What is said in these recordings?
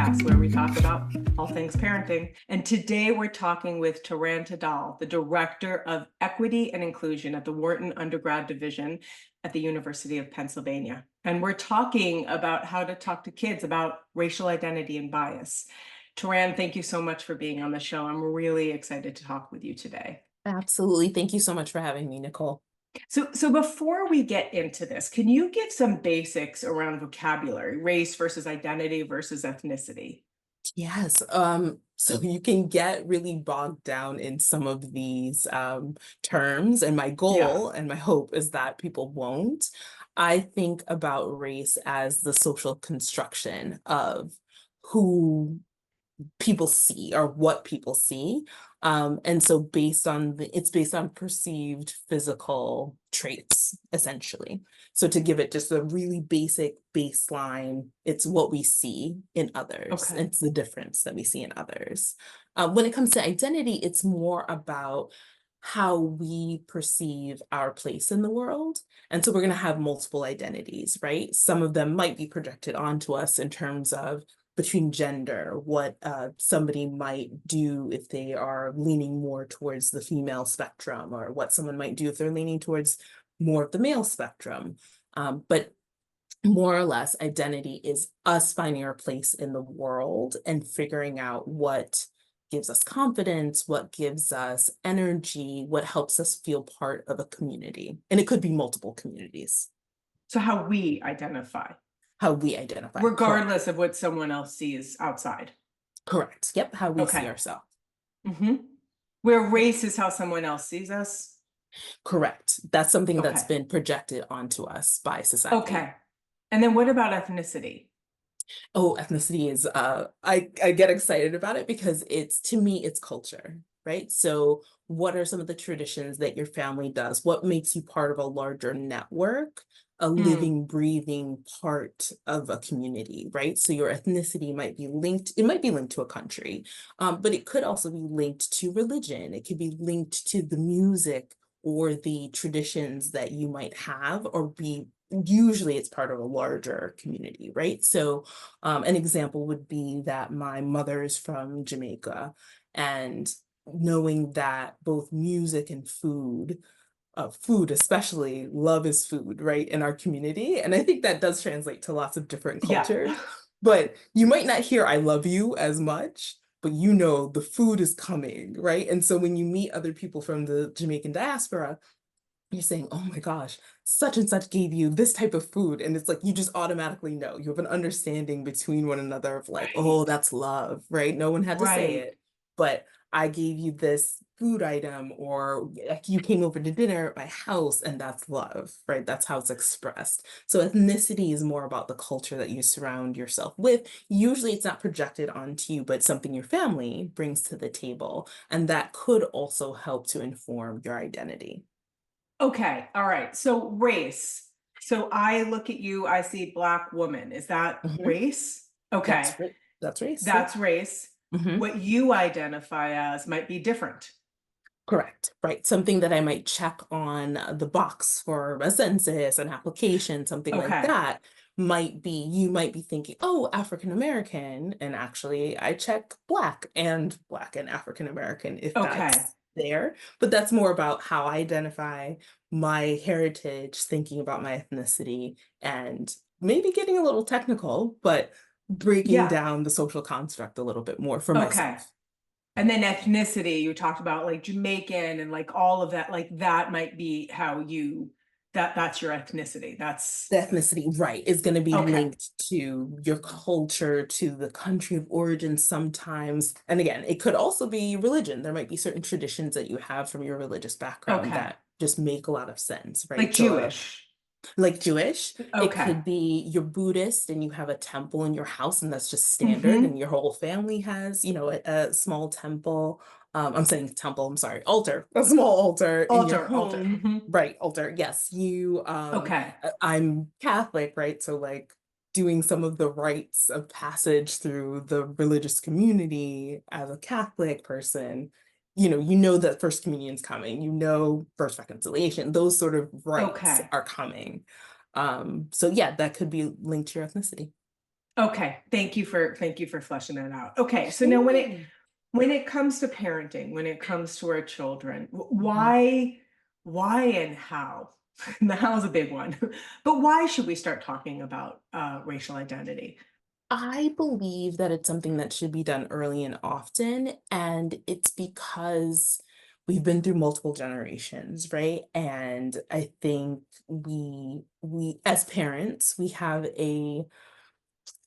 podcast where we talk about all things parenting. And today we're talking with Teran Tadal, the Director of Equity and Inclusion at the Wharton Undergrad Division at the University of Pennsylvania. And we're talking about how to talk to kids about racial identity and bias. Teran, thank you so much for being on the show. I'm really excited to talk with you today. Absolutely. Thank you so much for having me, Nicole. So before we get into this, can you give some basics around vocabulary, race versus identity versus ethnicity? Yes. So you can get really bogged down in some of these terms, and my Yeah. goal and my hope is that people won't. I think about race as the social construction of who people see or what people see. And so it's based on perceived physical traits, essentially. So to give it just a really basic baseline, it's what we see in others. Okay. It's the difference that we see in others. When it comes to identity, it's more about how we perceive our place in the world. And so we're going to have multiple identities, right? Some of them might be projected onto us in terms of between gender, what somebody might do if they are leaning more towards the female spectrum, or what someone might do if they're leaning towards more of the male spectrum. But more or less, identity is us finding our place in the world and figuring out what gives us confidence, what gives us energy, what helps us feel part of a community. And it could be multiple communities. So how we identify, How we identify. Correct. regardless of what someone else sees outside. Correct. Yep. How we see Okay. ourselves. Mm-hmm. Where race is how someone else sees us. Correct. That's something that's Okay. been projected onto us by society. Okay. And then what about ethnicity? Oh, ethnicity is I get excited about it because it's, to me, it's culture, right? So what are some of the traditions that your family does? What makes you part of a larger network, a Mm, living, breathing part of a community, right? So your ethnicity might be linked, it might be linked to a country, but it could also be linked to religion. It could be linked to the music or the traditions that you might have, or be usually it's part of a larger community, right? So an example would be that my mother is from Jamaica, and knowing that both music and food especially, love is food, right, in our community. And I think that does translate to lots of different yeah. cultures, but you might not hear I love you as much, but the food is coming, right? And so when you meet other people from the Jamaican diaspora, you're saying, oh my gosh, such and such gave you this type of food. And it's like, you just automatically know. You have an understanding between one another of like, oh, Right. that's love, right? No one had to say Right. it, but I gave you this food item, or like you came over to dinner at my house, and that's love, right? That's how it's expressed. So ethnicity is more about the culture that you surround yourself with. Usually it's not projected onto you, but something your family brings to the table. And that could also help to inform your identity. Okay. All right. So race. So I look at you, I see Black woman. Is that Mhm. race? Okay. That's race. Yep. That's race. Hmm. What you identify as might be different. Correct. Right. Something that I might check on the box for a census, an application, something like Okay. that you might be thinking, oh, African American. And actually, I check Black and African American if Okay. that's there. But that's more about how I identify my heritage, thinking about my ethnicity, and maybe getting a little technical, but breaking Yeah. down the social construct a little bit more for Okay. myself. And then ethnicity, you talked about like Jamaican and like all of that, like that might be how you that's your ethnicity. The That's ethnicity, right, is going to be okay. linked to your culture, to the country of origin sometimes. And again, it could also be religion. There might be certain traditions that you have from your religious background Okay. that just make a lot of sense, Like right? So, Jewish. like Jewish, it Okay. could be you're Buddhist and you have a temple in your house, and that's just standard, Mm-hmm. and your whole family has, a small temple. I'm saying temple, I'm sorry, altar, a small altar in your Altar. home. Hmm. Right, altar. Yes, Okay. I'm Catholic, right? So like doing some of the rites of passage through the religious community as a Catholic person, you know that First Communion's coming, First Reconciliation, those sort of rites Okay. are coming. So yeah, that could be linked to your ethnicity. Okay, thank you for fleshing that out. Okay, so now Sure. when it comes to parenting, when it comes to our children, Mhm. why and how? The how is a big one, but why should we start talking about racial identity? I believe that it's something that should be done early and often, and it's because we've been through multiple generations, right? And I think we as parents, we have a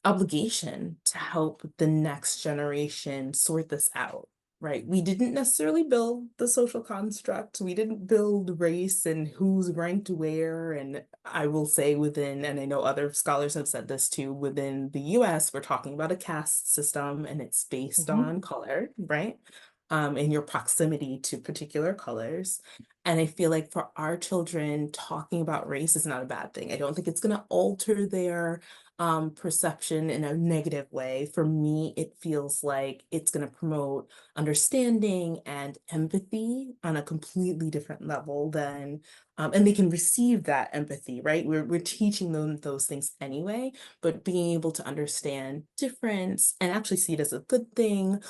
obligation to help the next generation sort this out, right? We didn't necessarily build the social construct. We didn't build race and who's ranked where. And I will say within, and I know other scholars have said this too, within the US, we're talking about a caste system and it's based Mhm. on color, right? And your proximity to particular colors. And I feel like for our children, talking about race is not a bad thing. I don't think it's going to alter their perception in a negative way. For me, it feels like it's going to promote understanding and empathy on a completely different level than, and they can receive that empathy, right? We're teaching them those things anyway, but being able to understand difference and actually see it as a good thing,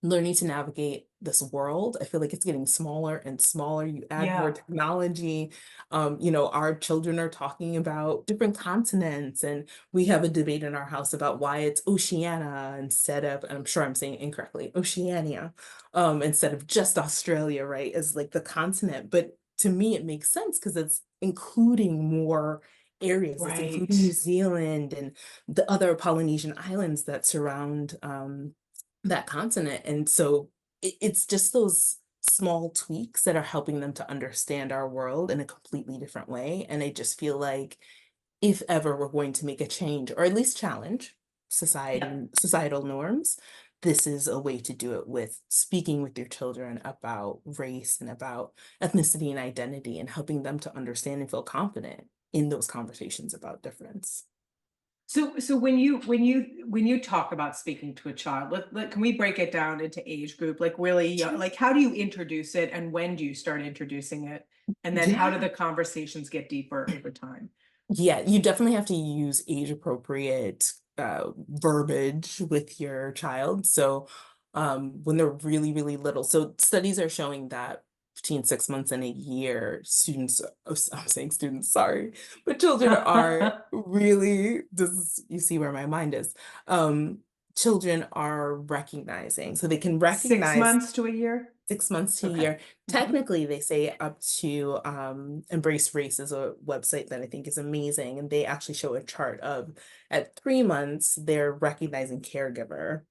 learning to navigate this world. I feel like it's getting smaller and smaller. You add more Yeah, technology. Our children are talking about different continents, and we have a debate in our house about why it's Oceania instead of, and I'm sure I'm saying it incorrectly, Oceania, instead of just Australia, right? As like the continent. But to me, it makes sense because it's including more areas. It's including New right. Zealand and the other Polynesian islands that surround that continent. And so it's just those small tweaks that are helping them to understand our world in a completely different way. And I just feel like if ever we're going to make a change or at least challenge Yeah. societal norms, this is a way to do it with speaking with your children about race and about ethnicity and identity and helping them to understand and feel confident in those conversations about difference. So when you talk about speaking to a child, can we break it down into age group? Like really, like how do you introduce it, and when do you start introducing it, and then how do Yeah. the conversations get deeper over time? Yeah, you definitely have to use age appropriate verbiage with your child. So when they're really, really little, so studies are showing that between 6 months and a year, students, oh, I'm saying students, sorry, but children are really, this is, you see where my mind is. Um, Children are recognizing, so they can Six recognize months to a year. 6 months to a Okay. year. Mhm. Technically, they say up to Embrace Race is a website that I think is amazing. And they actually show a chart of at 3 months, they're recognizing caregiver.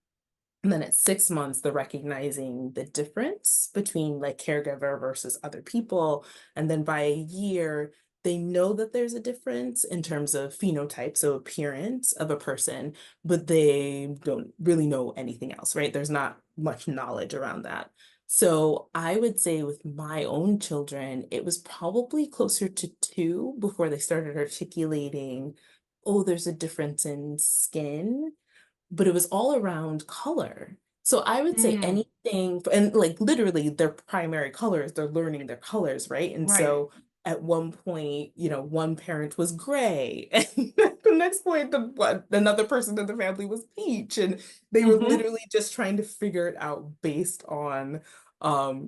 And then at 6 months, they're recognizing the difference between like caregiver versus other people. And then by a year, they know that there's a difference in terms of phenotype, so appearance of a person, but they don't really know anything else, right? There's not much knowledge around that. So I would say with my own children, it was probably closer to 2 before they started articulating, oh, there's a difference in skin, but it was all around color. So I would say Mm, anything, and like literally their primary colors, they're learning their colors, right? And right. so at one point, one parent was gray, and the next point, another person in the family was peach, and they were Hmm. literally just trying to figure it out based on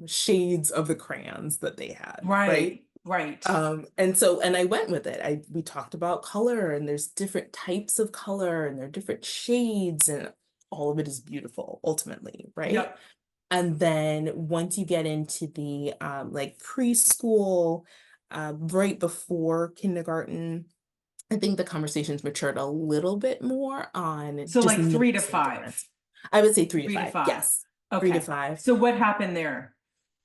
shades of the crayons that they had, right? Right. Right. And I went with it. We talked about color and there's different types of color and there are different shades and all of it is beautiful ultimately, right? Yep. And then once you get into the like preschool, right before kindergarten, I think the conversations matured a little bit more on So just like 3 to 5. noticing difference. I would say three to Three to five. five. Yes. Three to Okay. five. So what happened there?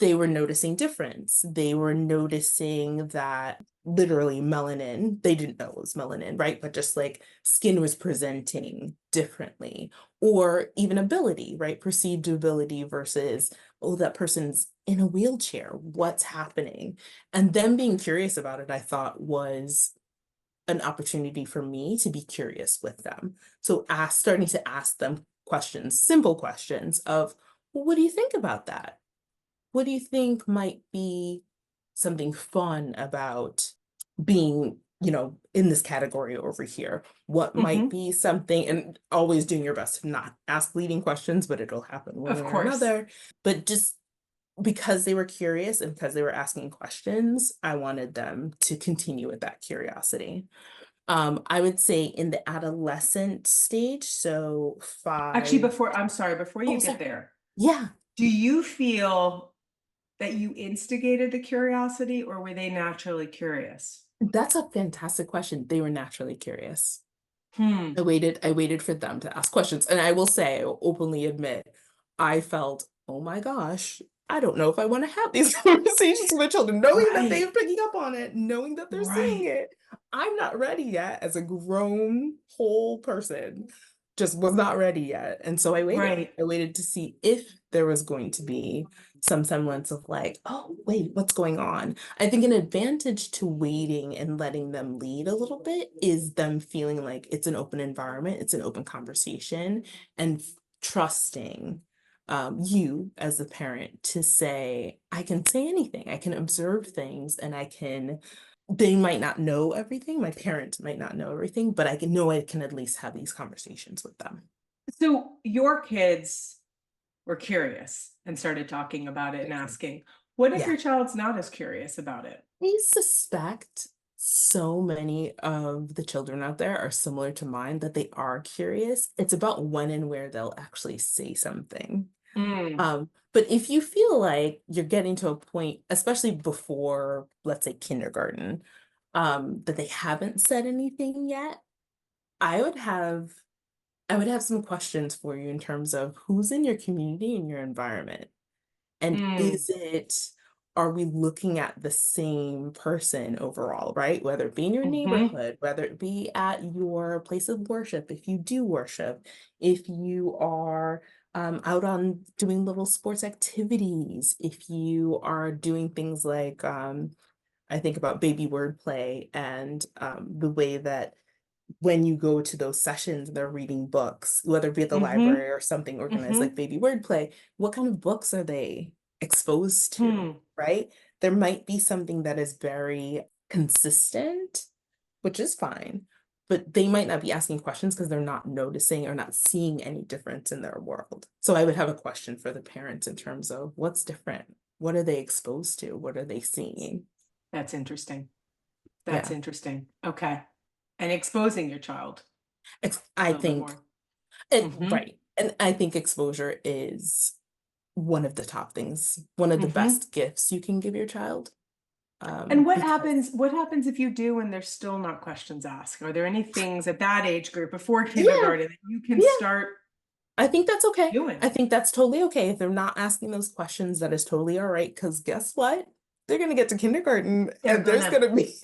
They were noticing difference. They were noticing that literally melanin, they didn't know it was melanin, right? But just like skin was presenting differently, or even ability, right? Perceived ability versus, oh, that person's in a wheelchair. What's happening? And them being curious about it, I thought was an opportunity for me to be curious with them. So starting to ask them questions, simple questions of, well, what do you think about that? What do you think might be something fun about being in this category over here, what might Mhm. be something, and always doing your best to not ask leading questions, but it'll happen one Of way or course. another. But just because they were curious and because they were asking questions, I wanted them to continue with that curiosity. I would say in the adolescent stage, so Actually, 5. I'm sorry, before you Oh, get sorry. there, Yeah, do you feel that you instigated the curiosity or were they naturally curious? that's a fantastic question. They were naturally curious. Hmm. I waited for them to ask questions. And I will say, I will openly admit, I felt, oh my gosh, I don't know if I want to have these conversations with my children, knowing that they're Right. picking up on it, knowing that they're seeing Right. it. I'm not ready yet as a grown whole person, just was not ready yet. And so I waited. Right. I waited to see if there was going to be some semblance of like, oh, wait, what's going on? I think an advantage to waiting and letting them lead a little bit is them feeling like it's an open environment, it's an open conversation, and trusting you as a parent to say, I can say anything, I can observe things, and they might not know everything, my parents might not know everything, but I can at least have these conversations with them. So your kids were curious and started talking about it and asking. What if Yeah. your child's not as curious about it? I suspect so many of the children out there are similar to mine that they are curious. It's about when and where they'll actually say something. Mm. But if you feel like you're getting to a point, especially before, let's say, kindergarten, that they haven't said anything yet, I would have I would have some questions for you in terms of who's in your community and your environment. And Mm. are we looking at the same person overall, right? Whether it be in your Mhm. neighborhood, whether it be at your place of worship, if you do worship, if you are out on doing little sports activities, if you are doing things like, I think about baby wordplay and the way that when you go to those sessions, they're reading books, whether it be at the Mhm. library or something organized like Mhm. baby wordplay, what kind of books are they exposed to, Hmm. right? There might be something that is very consistent, which is fine, but they might not be asking questions because they're not noticing or not seeing any difference in their world. So I would have a question for the parents in terms of what's different? What are they exposed to? What are they seeing? That's interesting. That's Yeah. interesting. Okay. And exposing your child a I little bit think more. Mhm. right. And I think exposure is one of the top things, one of the Mhm. best gifts you can give your child. And Because what happens if you do and there's still not questions asked? Are there any things at that age group before yeah, kindergarten that you can yeah, start I think that's okay. doing? I think that's totally okay. If they're not asking those questions, that is totally all right. Because guess what? They're gonna get to kindergarten They're and there's gonna. gonna be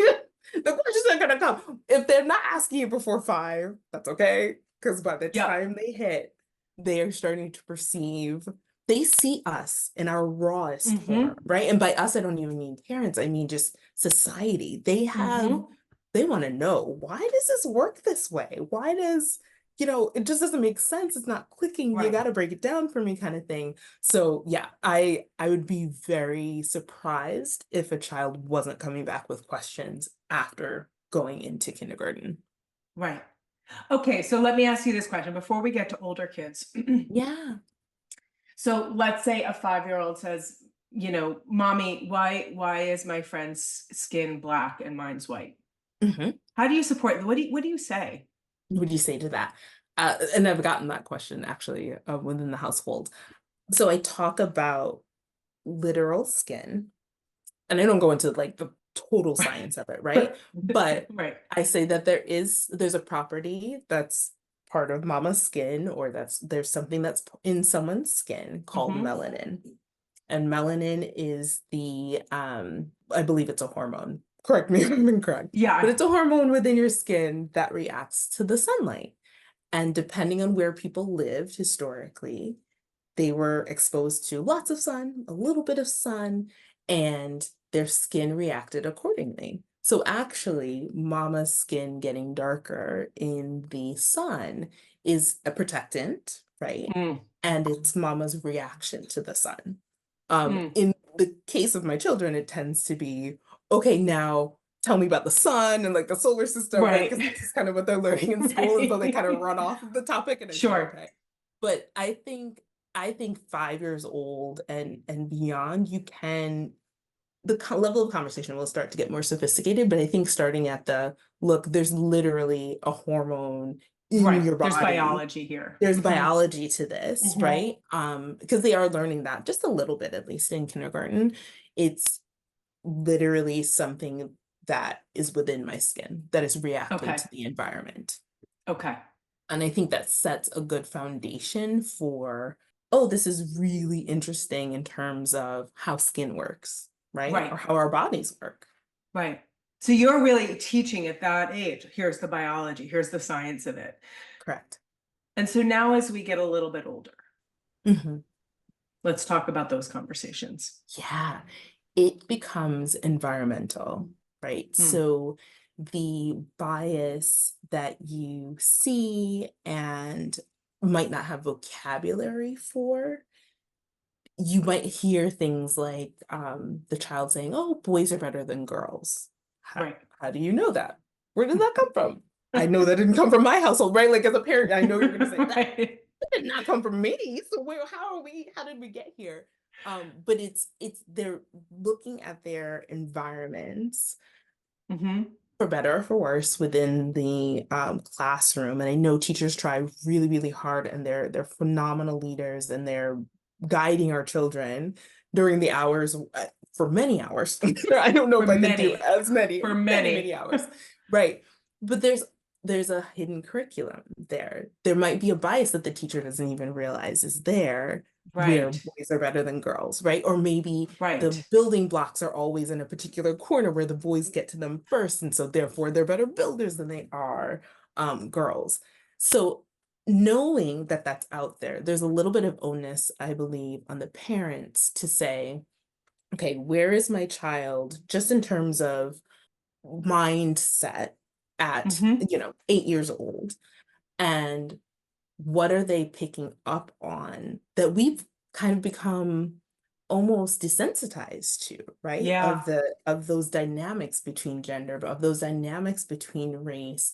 the questions are gonna come. If they're not asking you before 5, that's okay. Because by the Yep. time they hit, they are starting to perceive, they see us in our rawest form, Mhm. right? And by us, I don't even mean parents, I mean just society. Mhm. They want to know, why does this work this way? Why does it just doesn't make sense. It's not clicking. You Right. got to break it down for me, kind of thing. So yeah, I would be very surprised if a child wasn't coming back with questions after going into kindergarten. Right. Okay, so let me ask you this question before we get to older kids. Yeah. So let's say a 5-year-old says, "Mommy, why is my friend's skin black and mine's white?" Hmm. How do you support what do you say? What do you say to that? And I've gotten that question actually within the household. So I talk about literal skin, and I don't go into like the total science of it, right? But Right. I say that there's a property that's part of mama's skin, or there's something that's in someone's skin called Mhm. melanin. And melanin is I believe it's a hormone. Correct me if I'm incorrect, but Yeah. it's a hormone within your skin that reacts to the sunlight. And depending on where people lived historically, they were exposed to lots of sun, a little bit of sun, and their skin reacted accordingly. So actually, mama's skin getting darker in the sun is a protectant, right? Mm. And it's mama's reaction to the sun. Mm. In the case of my children, it tends to be, okay, now tell me about the sun and like the solar system, right? Because Right. this is kind of what they're learning in school, and so they kind of run off of the topic, and I say, Sure. okay. But I think 5 years old and beyond, you can level of conversation will start to get more sophisticated, but I think starting at the look, there's literally a hormone in Right. your There's body. biology here. There's Hmm. biology to this, Hmm. right? Because they are learning that just a little bit, at least in kindergarten. It's literally something that is within my skin that is reacting Okay. to the environment. Okay. And I think that sets a good foundation for, oh, this is really interesting in terms of how skin works, right? Right. Or how our bodies work. Right. So you're really teaching at that age. Here's the biology, here's the science of it. Correct. And so now, as we get a little bit older, Hmm. let's talk about those conversations. Yeah, it becomes environmental, right? Hmm. So the bias that you see and might not have vocabulary for, you might hear things like the child saying, "Oh, boys are better than girls." Right. How do you know that? Where did that come from? I know that didn't come from my household, right? Like as a parent, I know you're going to say that Right. did not come from me. So how did we get here? But it's they're looking at their environments Hmm. for better or for worse within the classroom. And I know teachers try really, really hard, and they're phenomenal leaders, and they're guiding our children during the hours for many hours. I don't know For if I could do many, as many, for many many. hours. Right. But there's a hidden curriculum there. There might be a bias that the teacher doesn't even realize is there, where Right. boys are better than girls, right? Or maybe the Right. building blocks are always in a particular corner where the boys get to them first, and so therefore they're better builders than they are girls. So knowing that that's out there, there's a little bit of onus, I believe, on the parents to say, okay, where is my child just in terms of mindset at, Hmm. 8 years old, and what are they picking up on that we've kind of become almost desensitized to, right? Yeah. Of those dynamics between gender, of those dynamics between race.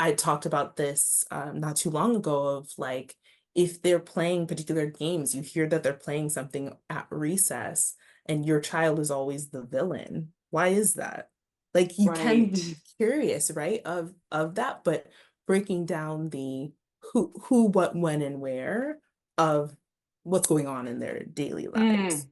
I talked about this not too long ago of like, if they're playing particular games, you hear that they're playing something at recess, and your child is always the villain. Why is that? Like you can Right. be curious, right, of that, but breaking down the who, what, when, and where of what's going on in their daily lives. Mm.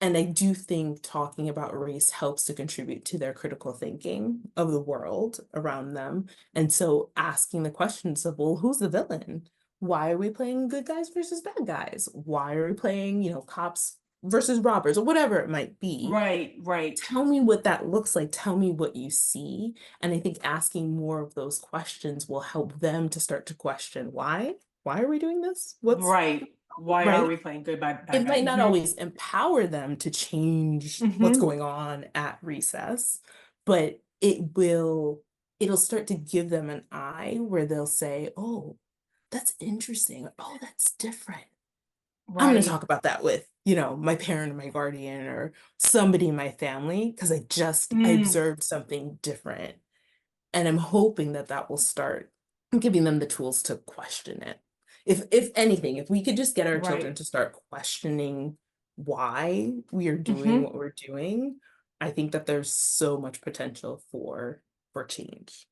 And I do think talking about race helps to contribute to their critical thinking of the world around them. And so asking the questions of, well, who's the villain? Why are we playing good guys versus bad guys? Why are we playing, cops versus robbers, or whatever it might be? Right. Right. Tell me what that looks like. Tell me what you see. And I think asking more of those questions will help them to start to question why. Why are we doing this? What's Right. Why are right? we playing good, bad, It bad guy? might not Hmm. always empower them to change what's Hmm. going on at recess, but it'll start to give them an eye where they'll say, "Oh, that's interesting," or, "Oh, that's different. I'm going to Right. talk about that with, my parent or my guardian or somebody in my family, because I Mm. observed something different." And I'm hoping that that will start giving them the tools to question it. If anything, if we could just get our children Right. to start questioning why we are doing Hmm. what we're doing, I think that there's so much potential for change.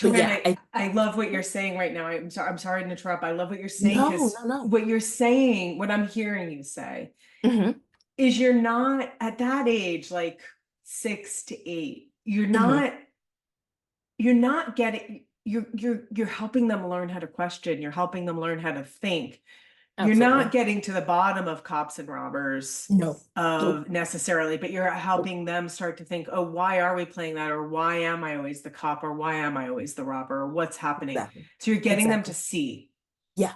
But Turan, yeah, I love what you're saying right now. I'm sorry to interrupt. I love what you're saying, no, because no, no. what you're saying, what I'm hearing you say, Hmm. is you're not at that age, like 6 to 8, Hmm. you're not getting, you're helping them learn how to question, you're helping them learn how to think. You're not Absolutely. getting to the bottom of cops and robbers No. Nope. of necessarily, but you're Nope. helping them start to think, oh, why are we playing that? Or why am I always the cop? Or why am I always the robber? Or what's happening? Exactly. So you're getting them to Exactly. see. Yeah.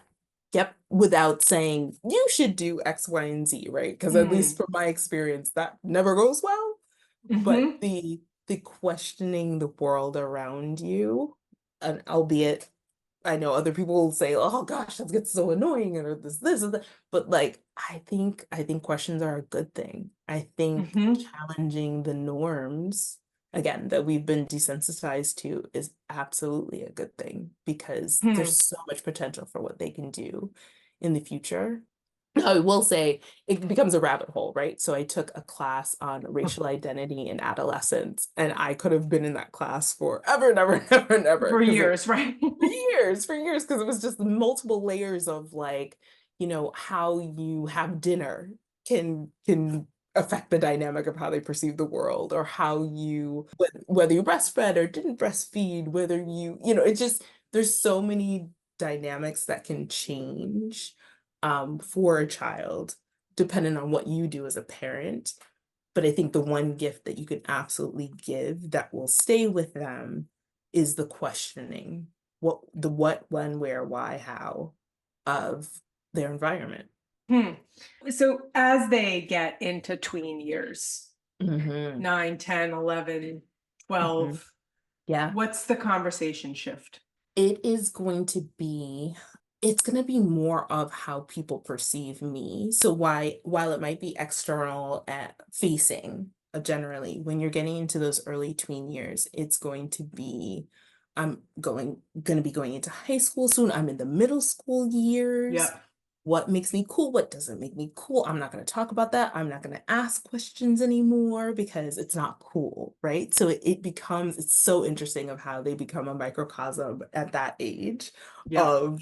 Yep. Without saying you should do X, Y, and Z, right? Because at least Mm. from my experience, that never goes well. But Hmm. the questioning the world around you, and albeit I know other people will say, "Oh gosh, that gets so annoying," or this, and that. But like, I think questions are a good thing. I think Hmm. challenging the norms again, that we've been desensitized to is absolutely a good thing because Hmm. there's so much potential for what they can do in the future. I will say it becomes a rabbit hole, right? So I took a class on racial identity in adolescence, and I could have been in that class forever and ever and ever and ever For because it years, right? for years, because it was just multiple layers of like, how you have dinner can affect the dynamic of how they perceive the world, or how you whether you breastfed or didn't breastfeed, whether it's just there's so many dynamics that can change for a child depending on what you do as a parent. But I think the one gift that you can absolutely give that will stay with them is the questioning. What, when, where, why, how of their environment. Hmm. So as they get into tween years, Hmm. 9, 10, 11, Hmm. 12, Yeah. what's the conversation shift? It is going to be it's going to be more of how people perceive me. So while it might be external at facing, generally, when you're getting into those early tween years, it's going to be going to be going into high school soon. I'm in the middle school years. Yep. What makes me cool? What doesn't make me cool? I'm not going to talk about that. I'm not going to ask questions anymore because it's not cool, right? So it's so interesting of how they become a microcosm at that age Yep. of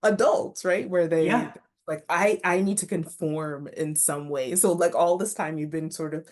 adults, right? Where Yeah. they like, I need to conform in some way. So like all this time you've been sort of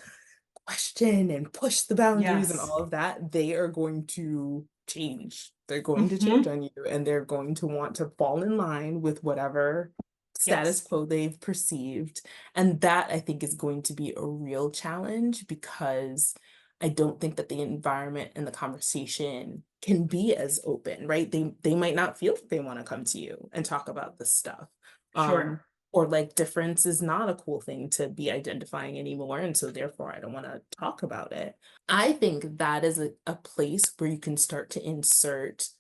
question and push the boundaries and Yes. all of that, they are going to change. They're going to change Hmm. on you, and they're going to want to fall in line with whatever status Yes. quo they've perceived. And that I think is going to be a real challenge because I don't think that the environment and the conversation can be as open, right? They might not feel that they want to come to you and talk about this stuff. Um, Sure. or like difference is not a cool thing to be identifying anymore. And so therefore I don't want to talk about it. I think that is a place where you can start to insert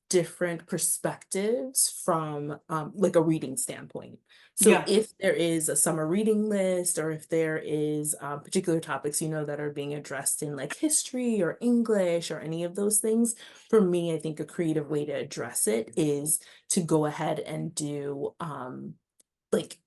different perspectives from like a reading standpoint. So Yeah. if there is a summer reading list, or if there is particular topics, that are being addressed in like history or English or any of those things, for me, I think a creative way to address it is to go ahead and do like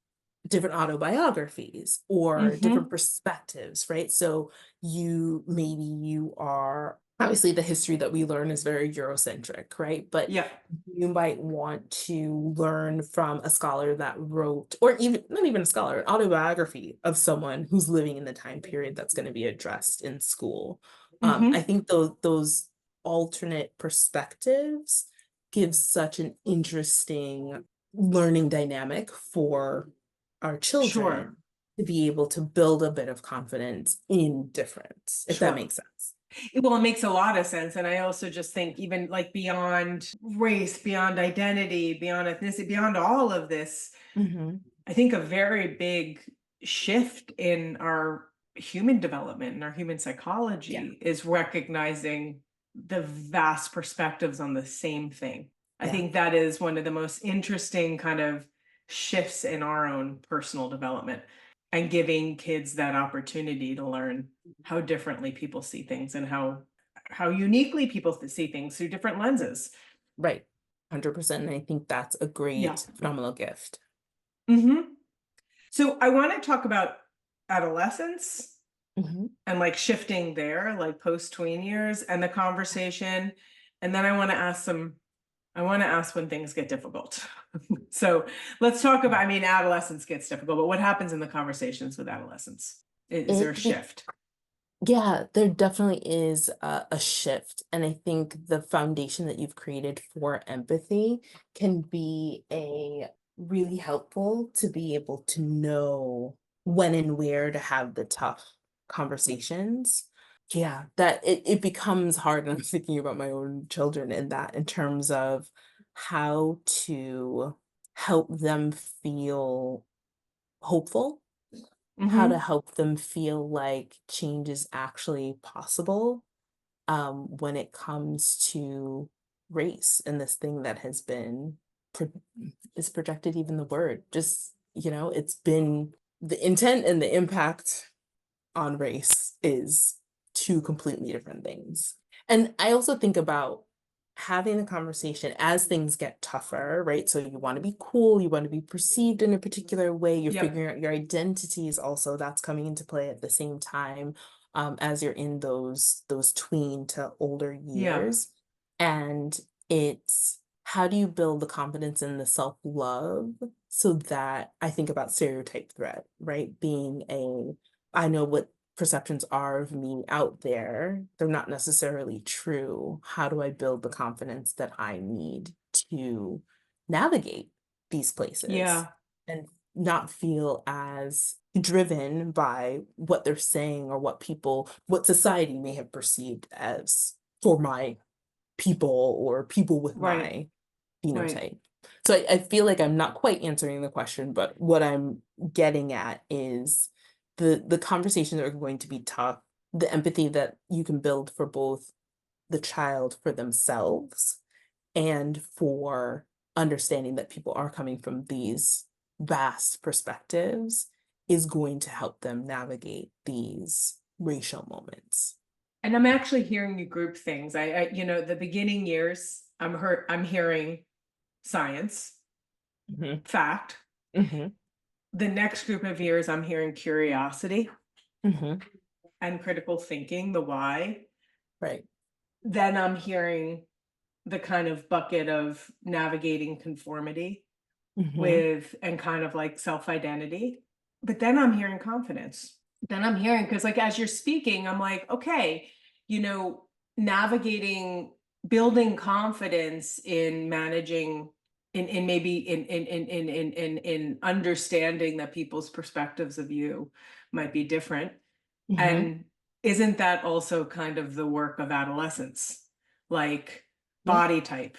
different autobiographies or different Hmm. perspectives, right? So you are obviously the history that we learn is very Eurocentric, right? But Yeah. you might want to learn from a scholar that wrote, or even not even a scholar, an autobiography of someone who's living in the time period that's going to be addressed in school. I Hmm. think those alternate perspectives give such an interesting learning dynamic for our Sure. children to be able to build a bit of confidence in difference, if that Sure. makes sense. Well, it makes a lot of sense. And I also just think, even like beyond race, beyond identity, beyond ethnicity, beyond all of this, Hmm. I think a very big shift in our human development and our human Yeah, psychology is recognizing the vast perspectives on the same thing. I yeah, think that is one of the most interesting kind of shifts in our own personal development, and giving kids that opportunity to learn how differently people see things, and how uniquely people see things through different lenses. right. 100%. And I think that's a Yeah. great, phenomenal gift. Hmm. So I want to talk about adolescence Hmm. and like shifting there, like post tween years and the conversation. And then I want to ask when things get difficult. So let's talk about, I mean, adolescence gets difficult, but what happens in the conversations with adolescents? Is there a It be shift? Yeah, there definitely is a shift. And I think the foundation that you've created for empathy can be a really helpful to be able to know when and where to have the tough conversations. Yeah, that it becomes hard. And I'm thinking about my own children in that, in terms of how to help them feel hopeful, how to Hmm. help them feel like change is actually possible when it comes to race and this thing that has been pro- is projected, even the word, just it's been the intent and the impact on race is two completely different things. And I also think about having a conversation as things get tougher, right? So you want to be cool, you want to be perceived in a particular way, you're Yep. figuring out your identities also, that's coming into play at the same time, as you're in those tween to older Yeah. years. And it's how do you build the confidence and the self-love so that I think about stereotype threat, right? I know what perceptions are of me out there, they're not necessarily true. How do I build the confidence that I need to navigate these places Yeah. and not feel as driven by what they're saying or what society may have perceived as for my people or people with Right. my Right. phenotype. So I feel like I'm not quite answering the question, but what I'm getting at is the conversations are going to be tough, the empathy that you can build for both the child for themselves and for understanding that people are coming from these vast perspectives is going to help them navigate these racial moments. And I'm actually hearing you group things. The beginning years, I'm hearing science, Mhm, fact. mhm, The next group of years, I'm hearing curiosity mhm. and critical thinking, the why. Right. Then I'm hearing the kind of bucket of navigating conformity Mhm, with and kind of like self-identity. But then I'm hearing confidence. Then I'm hearing, because like as you're speaking, I'm like, okay, navigating, building confidence in managing in maybe in understanding that people's perspectives of you might be different. mhm. And isn't that also kind of the work of adolescence? Like Yeah, body type,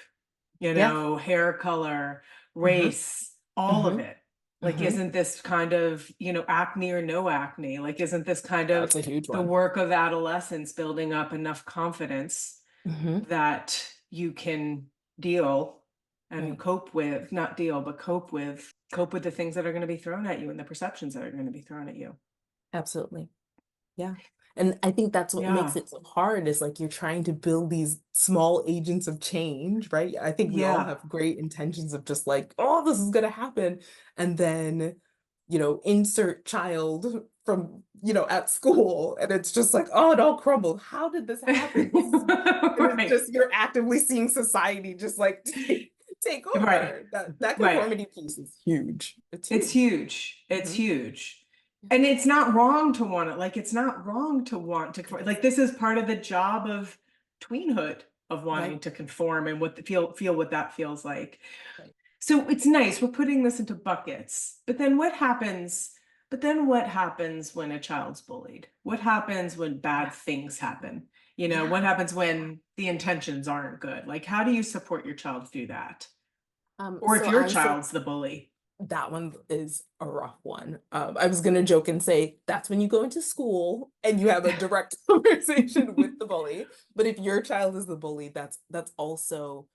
yeah. hair color, Mhm, race, all of mhm, it. Like, mhm. isn't this kind of, acne or no acne? Like, isn't this kind of That's a huge the one. work of adolescence building up enough confidence Mhm, that you can deal and right. cope with, not deal, but cope with the things that are going to be thrown at you and the perceptions that are going to be thrown at you. Absolutely. Yeah. And I think that's what makes Yeah. it so hard is like you're trying to build these small agents of change, right? I think we all Yeah. have great intentions of just like, oh, this is gonna happen. And then, insert child from, at school, and it's just like, oh, it all crumbled. How did this happen? And it's Right. just you're actively seeing society just like take Right. over. That Right. conformity piece is huge. It's It's huge. huge. It's Hmm. huge. And it's not wrong to want it. Like, it's not wrong to want to, like, this is part of the job of tweenhood, of wanting Right. to conform and feel what that feels like. Right. So it's nice. We're putting this into buckets. But then what happens when a child's bullied? What happens when bad things happen? What Yeah. happens when the intentions aren't good? Like, how do you support your child through that? Or if So your I say child's the bully? that one is a rough one. I was gonna joke and say that's when you go into school and you have a direct conversation with the bully. But if your child is the bully, that's also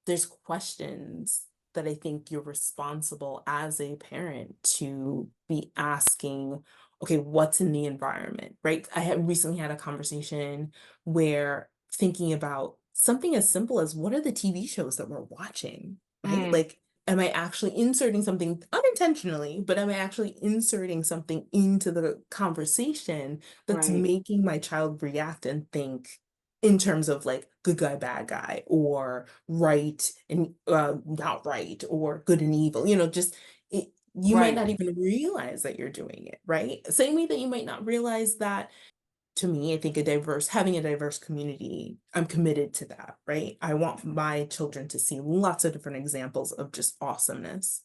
there's questions that I think you're responsible as a parent to be asking, okay, what's in the environment, right? I had recently had a conversation where thinking about something as simple as what are the TV shows that we're watching, right? Mm, Like, am I actually inserting something unintentionally, but am I actually inserting something into the conversation that's right. making my child react and think in terms of like good guy, bad guy, or right and not right, or good and evil, just you might Right. not even realize that you're doing it, right? Same way that you might not realize that. To me, I think having a diverse community, I'm committed to that, right? I want my children to see lots of different examples of just awesomeness.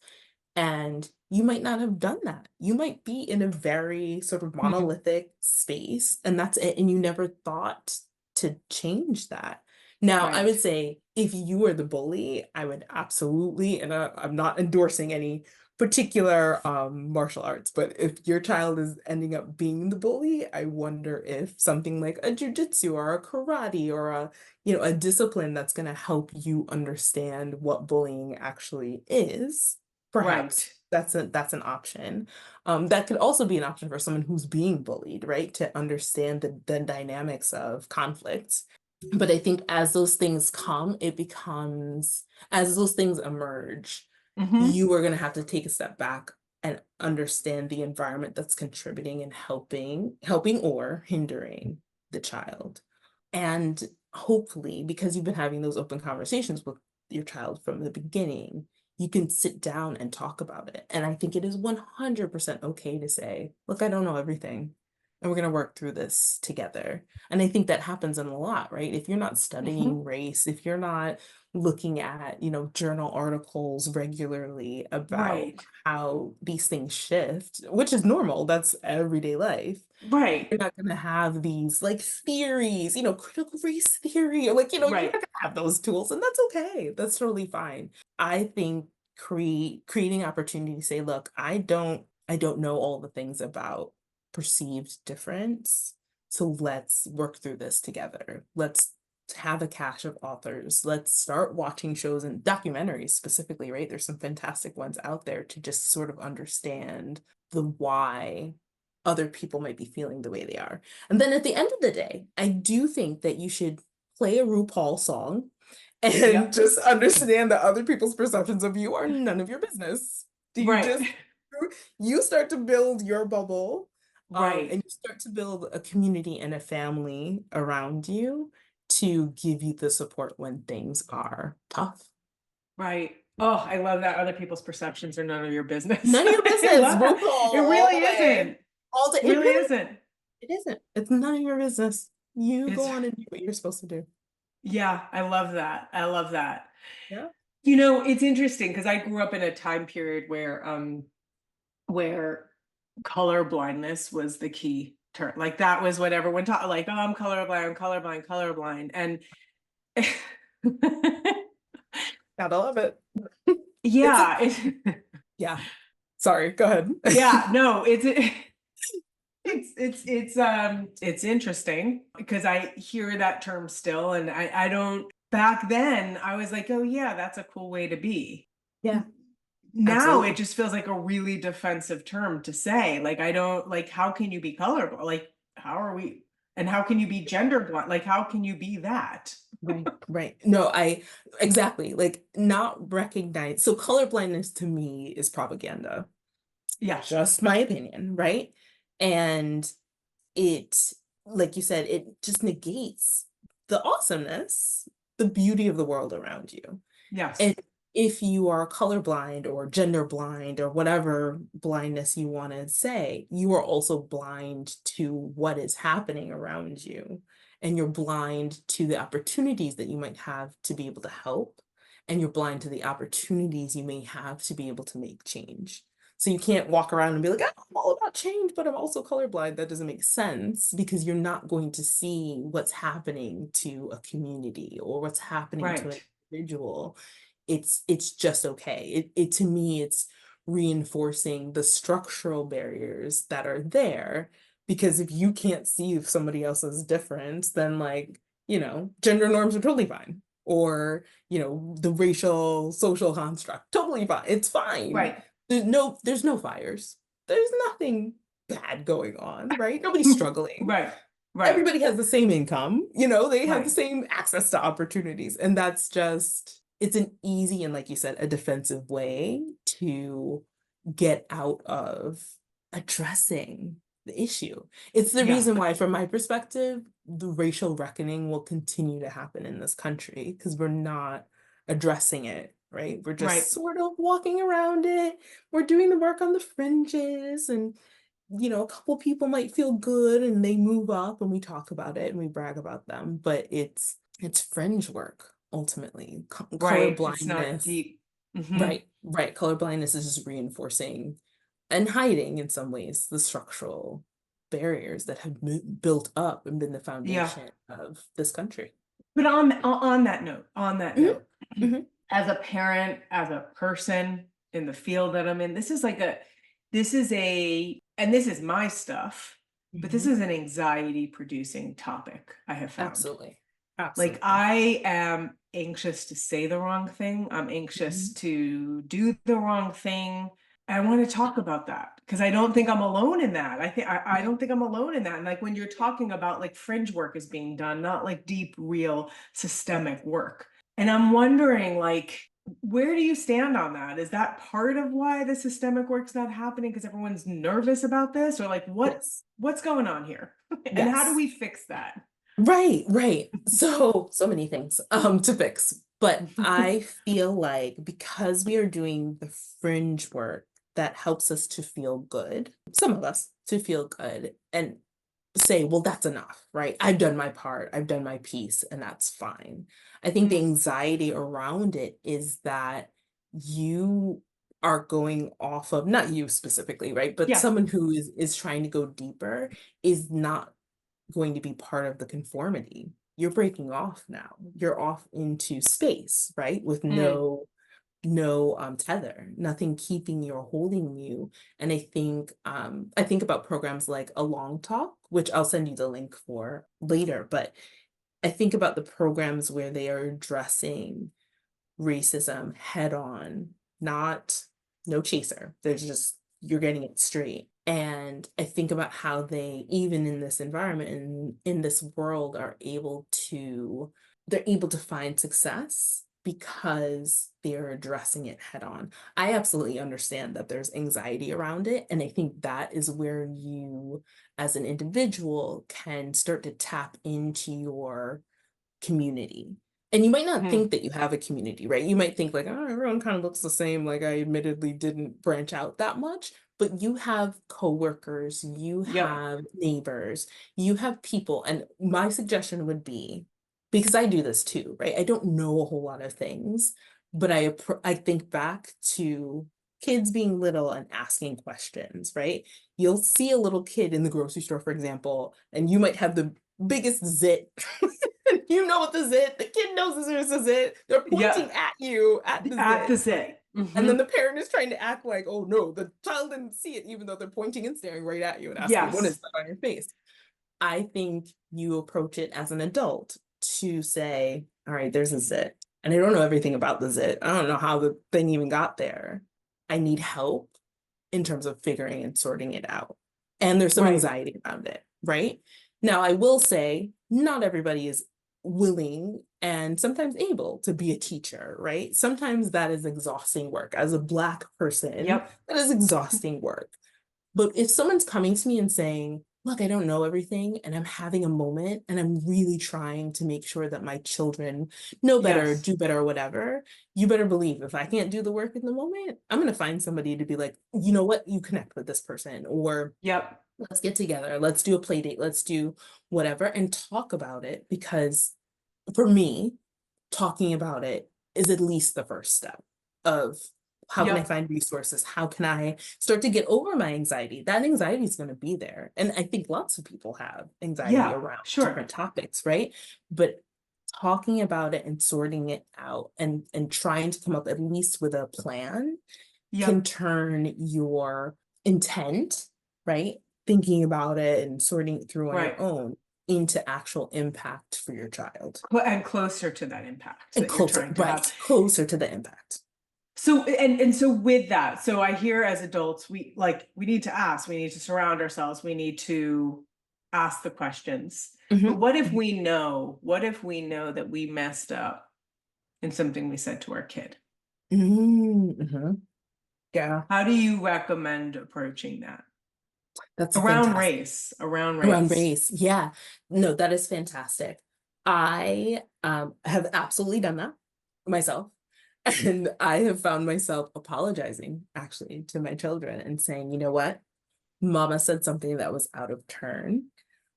And you might not have done that. You might be in a very sort of Mm, monolithic space, and that's it. And you never thought to change that. Now, I would right. say if you were the bully, I would absolutely, and I'm not endorsing any particular martial arts, but if your child is ending up being the bully, I wonder if something like a jujitsu or a karate or a discipline that's going to help you understand what bullying actually is, Right. perhaps That's an option. That could also be an option for someone who's being bullied, right? To understand the dynamics of conflict. But I think as those things come, as those things emerge, Hmm. you are going to have to take a step back and understand the environment that's contributing and helping or hindering the child. And hopefully, because you've been having those open conversations with your child from the beginning, you can sit down and talk about it. And I think it is 100% okay to say, look, I don't know everything, and we're going to work through this together. And I think that happens in a lot, right? If you're not Hmm. studying race, if you're not looking at, journal articles regularly about Right. how these things shift, which is normal, that's everyday life. Right. You're not going to have these like theories, critical race theory, or like, you're not Right. going to have those tools, and that's okay. That's totally fine. I think creating opportunity to say, look, I don't know all the things about perceived difference. So let's work through this together. Let's have a cache of authors. Let's start watching shows and documentaries specifically, right? There's some fantastic ones out there to just sort of understand the why other people might be feeling the way they are. And then at the end of the day, I do think that you should play a RuPaul song and Yep. just understand that other people's perceptions of you are none of your business. Do you Right. just you start to build your bubble, Right. and you start to build a community and a family around you to give you the support when things are tough. Right. Oh, I love that other people's perceptions are none of your business. None of your I business, love that. RuPaul, It all really the way, isn't. all day. It Really really, isn't. it isn't. It's none of your business. You It's go on and do what you're supposed to do. yeah, I love that. I love that. Yeah. It's interesting because I grew up in a time period where color blindness was the key term. Like that was what everyone taught, like, oh, I'm colorblind, colorblind. And Gotta love it. It's a yeah, yeah. Sorry, go ahead. yeah, no, it's interesting because I hear that term still, and I don't. Back then, I was like, oh yeah, that's a cool way to be. Yeah, Now it absolutely. just feels like a really defensive term to say. Like, I don't like, how can you be colorblind? Like, how are we, and how can you be gender blind? Like, how can you be that? Right, right. No, I exactly like not recognize. So color blindness to me is propaganda. Yeah, Just my opinion, right? And it, like you said, it just negates the awesomeness, the beauty of the world around you. yes, And if you are colorblind or gender blind or whatever blindness you want to say, you are also blind to what is happening around you. And you're blind to the opportunities that you might have to be able to help. And you're blind to the opportunities you may have to be able to make change. So you can't walk around and be like, "Oh, I'm all about change, but I'm also colorblind." That doesn't make sense because you're not going to see what's happening to a community or what's happening to an right, individual. It's just okay. It to me, it's reinforcing the structural barriers that are there, because if you can't see if somebody else is different, then like, gender norms are totally fine. Or, the racial social construct, totally fine. It's fine. right, There's no fires. There's nothing bad going on, right? Nobody's struggling. right, right, Everybody has the same income, they have the right. same access to opportunities. And that's just, it's an easy and, like you said, a defensive way to get out of addressing the issue. It's the Yeah, reason why, from my perspective, the racial reckoning will continue to happen in this country because we're not addressing it, right? We're just right. sort of walking around it. We're doing the work on the fringes, and a couple people might feel good and they move up and we talk about it and we brag about them, but it's fringe work ultimately. Color Right. It's not blindness, deep. Hmm. right, right. Color blindness is just reinforcing and hiding in some ways the structural barriers that have built up and been the Yeah. foundation of this country. But on that note, Hmm. Hmm. as a parent, as a person in the field that I'm in, this is my stuff, but this Hmm. is an anxiety producing topic, I have found. Absolutely. Like, Absolutely. I am anxious to say the wrong thing. I'm anxious Hmm. to do the wrong thing. I want to talk about that because I don't think I'm alone in that. I don't think I'm alone in that. And like when you're talking about like fringe work is being done, not like deep, real systemic work. And I'm wondering, like, where do you stand on that? Is that part of why the systemic work's not happening because everyone's nervous about this? Or like Yes. what's going on here? And how do Yes. we fix that? Right, right. So many things to fix. But I feel like because we are doing the fringe work that helps us to feel good, some of us to feel good and say, well, that's enough, right? I've done my part, I've done my piece, and that's fine. I think the Mm, anxiety around it is that you are going off of, not you specifically, right? But yeah. someone who is trying to go deeper is not going to be part of the conformity. You're breaking off now. You're off into space, right? With Mm, no tether, nothing keeping you or holding you. And I think about programs like a long talk, which I'll send you the link for later, but I think about the programs where they are addressing racism head on, not no chaser. There's just you're getting it straight. And I think about how they, even in this environment and in this world, they're able to find success because they're addressing it head on. I absolutely understand that there's anxiety around it. And I think that is where you, as an individual, can start to tap into your community. And you might not mm, think that you have a community, right? You might think like, oh, everyone kind of looks the same. Like I admittedly didn't branch out that much, but you have coworkers, you yep. have neighbors, you have people. And my suggestion would be, because I do this too, right? I don't know a whole lot of things, but I think back to kids being little and asking questions, right? You'll see a little kid in the grocery store, for example, and you might have the biggest zit. You know what the zit, the kid knows there's a zit. They're Yeah. pointing at you at the At the zit. say. And Hmm. then the parent is trying to act like, oh no, the child didn't see it, even though they're pointing and staring right at you and asking, what is Yes. that on your face? I think you approach it as an adult to say, all right, there's a zit. And I don't know everything about the zit. I don't know how the thing even got there. I need help in terms of figuring and sorting it out. And there's some Right. anxiety around it, right? Now, I will say not everybody is willing and sometimes able to be a teacher, right? Sometimes that is exhausting work. As a Black person, Yep. that is exhausting work. But if someone's coming to me and saying, look, I don't know everything and I'm having a moment and I'm really trying to make sure that my children know better, Yes. do better, or whatever, you better believe if I can't do the work in the moment, I'm going to find somebody to be like, you know what, you connect with this person, or Yep. let's get together, let's do a play date, let's do whatever and talk about it. Because for me, talking about it is at least the first step of how can I Yep. find resources? How can I start to get over my anxiety? That anxiety is going to be there. And I think lots of people have anxiety Yeah. around Sure. different topics, right? But talking about it and sorting it out and trying to come up at least with a plan can Yep. turn your intent, right? Thinking about it and sorting it through on your Right. own into actual impact for your child. And closer to that impact And that you're closer, trying to have. right, closer to the impact. So and so with that, so I hear as adults, we need to ask, we need to surround ourselves, we need to ask the questions. But Mhm. what if we know that we messed up in something we said to our kid? Mhm. Yeah, How do you recommend approaching that? that's a Around fantastic race, around around race. race. Yeah. No, that is fantastic. I have absolutely done that myself. And I have found myself apologizing actually to my children and saying, you know what? Mama said something that was out of turn,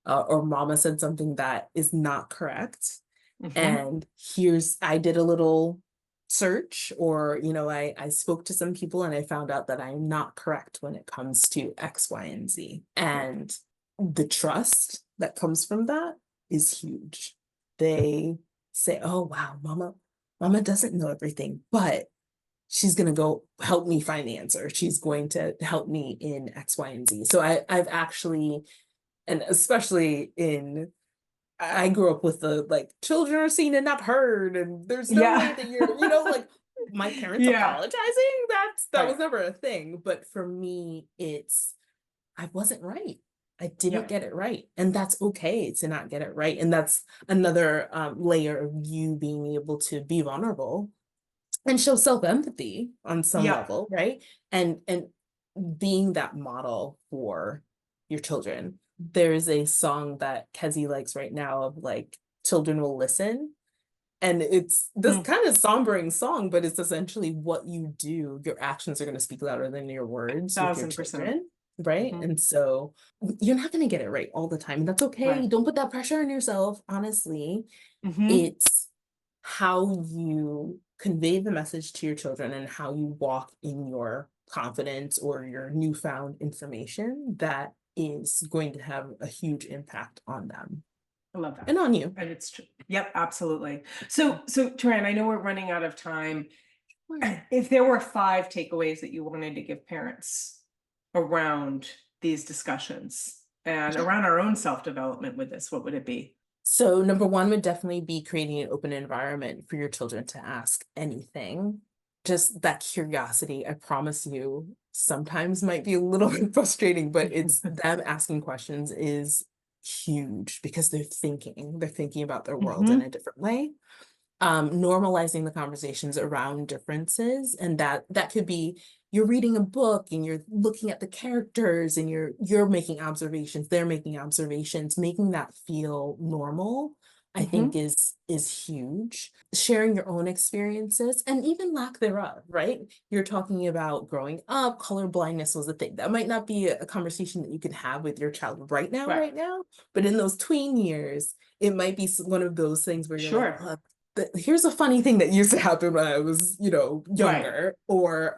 or mama said something that is not correct. Hmm. And I did a little search, or I spoke to some people and I found out that I'm not correct when it comes to X, Y, and Z. And the trust that comes from that is huge. They say, oh wow, mama doesn't know everything, but she's going to go help me find the answer. She's going to help me in X, Y, and Z. So I've actually, and especially I grew up with the like children are seen and not heard, and there's no way Yeah. that you're, like my parents Yeah. apologizing, that was Right. never a thing. But for me, I wasn't right. I didn't Yep. get it right. And that's okay to not get it right. And that's another layer of you being able to be vulnerable and show self-empathy on some Yep. level, right? And being that model for your children. There's a song that Kezi likes right now of like, children will listen. And it's this Mm, kind of sombering song, but it's essentially what you do. Your actions are going to speak louder than your words with your 1000%. children, right? Mhm. And so you're not going to get it right all the time. And that's okay. Right. Don't put that pressure on yourself, honestly. Hmm. It's how you convey the message to your children and how you walk in your confidence or your newfound information that is going to have a huge impact on them I love that. and on you. And it's true. Yep, absolutely. So Taran, I know we're running out of time. If there were 5 takeaways that you wanted to give parents around these discussions and around our own self-development with this, what would it be? So number one would definitely be creating an open environment for your children to ask anything. Just that curiosity, I promise you, sometimes might be a little bit frustrating, but it's them asking questions is huge because they're thinking about their world in Hmm. a different way. Normalizing the conversations around differences, and that could be you're reading a book and you're looking at the characters and you're making observations, they're making observations, making that feel normal, I think Hmm. is huge. Sharing your own experiences and even lack thereof, right? You're talking about growing up, color blindness was a thing. That might not be a conversation that you can have with your child Right. right now, but in those tween years, it might be one of those things where you're like, Sure. look, here's a funny thing that used to happen when I was, Right. younger, or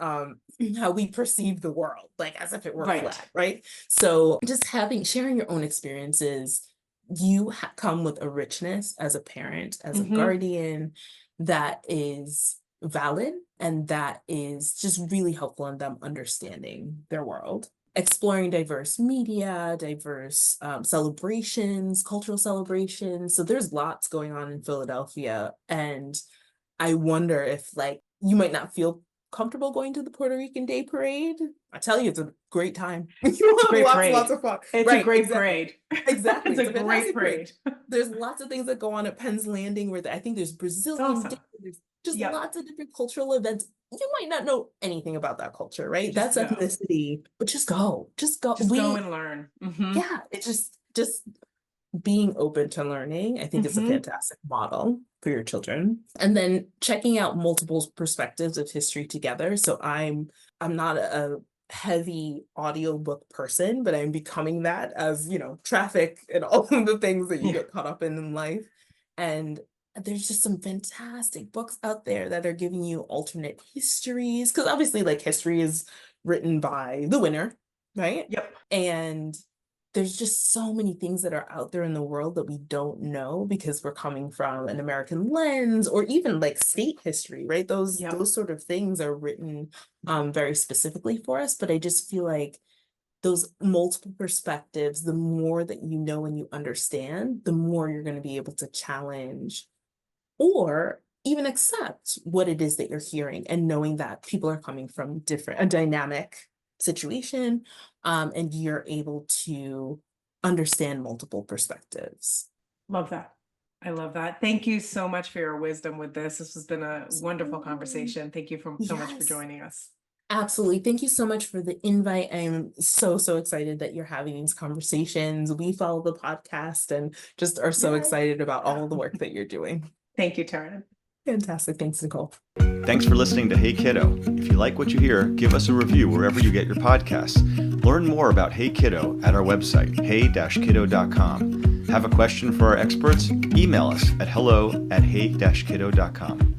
how we perceive the world, like as if it were Right. flat, right? So just sharing your own experiences, you come with a richness as a parent, as a Hmm. guardian, that is valid and that is just really helpful in them understanding their world. Exploring diverse media, diverse celebrations, cultural celebrations. So there's lots going on in Philadelphia. And I wonder if like you might not feel comfortable going to the Puerto Rican Day Parade. I tell you, it's a great time. It's a You'll have great lots and lots parade. of fun. It's a Right, great exactly. parade. Exactly. It's a It's a great fantastic parade. parade. There's lots of things that go on at Penn's Landing where I think there's It's Brazilian Day, awesome. there's just Yep. lots of different cultural events. You might not know anything about that culture, right? Just That's go. ethnicity, but just go. Just go. Just go and learn. Hmm. Yeah, it's just being open to learning, I think is a Hmm. fantastic model for your children. And then checking out multiple perspectives of history together. So I'm not a heavy audiobook person, but I'm becoming that as, traffic and all of the things that you Yeah. get caught up in life. And there's just some fantastic books out there that are giving you alternate histories, because obviously like history is written by the winner, right? Yep. And there's just so many things that are out there in the world that we don't know because we're coming from an American lens or even like state history, right? Yep. Those sort of things are written very specifically for us. But I just feel like those multiple perspectives, the more that you know and you understand, the more you're going to be able to challenge or even accept what it is that you're hearing and knowing that people are coming from a dynamic situation, and you're able to understand multiple perspectives. Love that. I love that. Thank you so much for your wisdom with this. This has been a wonderful Absolutely. conversation. Thank you so much for Yes, joining us. absolutely. Thank you so much for the invite. I'm so excited that you're having these conversations. We follow the podcast and just are so Yay. excited about all the work that you're doing. Thank you, Taran. Fantastic. Thanks, Nicole. Thanks for listening to Hey Kiddo. If you like what you hear, give us a review wherever you get your podcasts. Learn more about Hey Kiddo at our website, hey-kiddo.com. Have a question for our experts? Email us at hello@hey-kiddo.com.